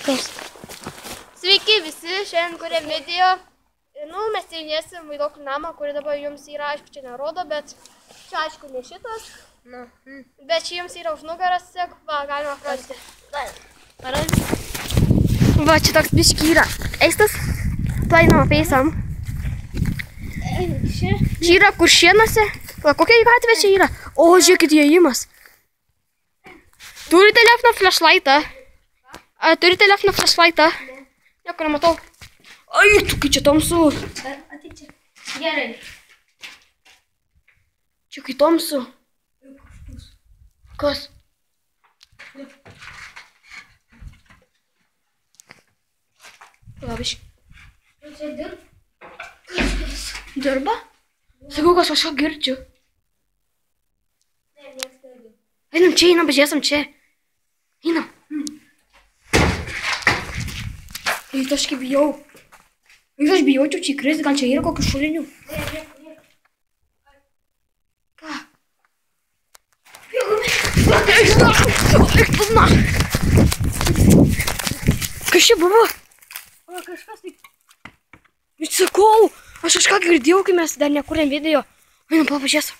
Kas? Sveiki visi, šiandien kuriam video. Mes tyrinėsim vaiduoklių namą, kurį dabar jums yra, aišku, čia nerodo, bet čia, aišku, ne šitas. Bet čia jums yra už nugaras, va, galima parodyti. Va, čia toks biški yra eistas, plainama peisam. Čia yra Kuršėnuose. Va, kokia gatvė čia yra? O, žiūrėkit, įėjimas. Turi telefono flashlightą? Turi telefono flashlightą? Nieko nematau. Ai, tu kai čia tamsu. Ateik čia. Gerai. Čia kai tamsu. Kas? Labiškai. Čia dirba? Dirba? Sakau, kas aš girdžiu. Ne, nieks nedirba. Einam čia, einam, pažiūrėsim čia. Einam. Eik, aš kaip bijau. Eik, aš bijaučiau čia įkristi, gal čia yra kokių šulinių. Ne. Ką? Eik, na. Kas čia buvo? O, kažkas tai... Sakau, aš kažką girdėjau, kai mes dar nekūrėm video. Einam, pažiūrėsim.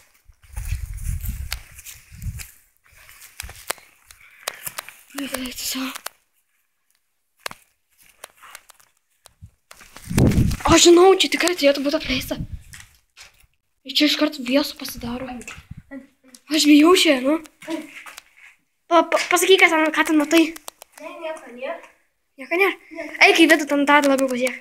Aš žinau, čia tikrai turėtų būti apleista. Ir čia iš karto vėsų pasidaro. Aš bijau čia, nu. Pasakyk, ką ten matai. Ne, nieko nėra. Nieko nėra? Eik į vidų, ten dar labiau pažiūrėk.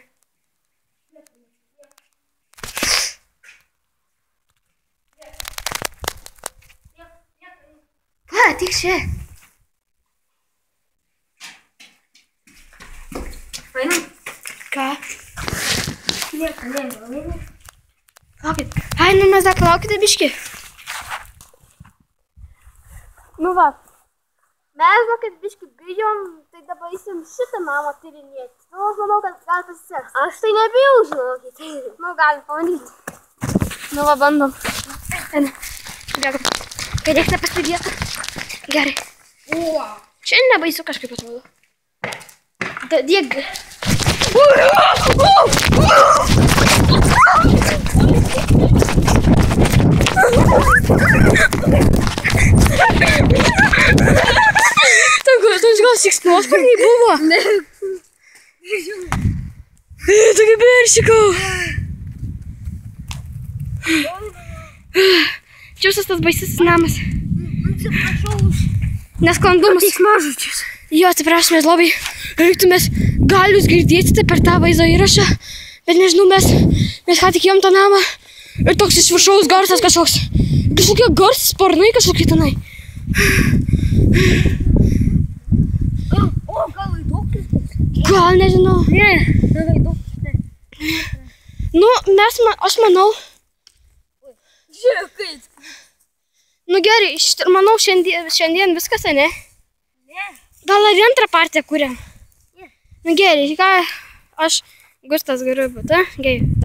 Va, tik čia. Einam? Ką? Nieko nėra. Laukit. Ai, nu mes dar palaukite biškį. Nu va. Mes kad biškį bijom, tai dabar eisim šitą namą tyrinėti. Nu, aš manau, kad gal pasiseks. Aš tai nebijau, žinokit. Nu, galim pabandyti. Nu va, bandom. Žiūrėkit, kad nieks nepastebėtų. Gerai. Čia nebaisu kažkaip atrodo. Dieg. Toks gal siksnosparniai buvo? Ne. Tokia peršikau. Čia visas tas baisis namas. Atsiprašau už... Nesklandumus. Mažučius. Jo, atsiprašome labai. Reiktumės gal jūs girdėsite per tą vaizdo įrašą. Bet nežinau, mes ką tik ėjom tą namą. Ir toks iš viršaus garsas kažkoks. Kažkokie garsi sparnai kažkokie tenai. O, gal vaiduoklis? Gal, nežinau. Ne, vaiduoklis. Nu, aš manau. Žiūrėkit. Nu gerai, manau šiandien viskas, ne? Ne. Gal ar antrą partiją kuriam? Ne. Nu gerai, ką aš Gustas geriau būtų, gerai.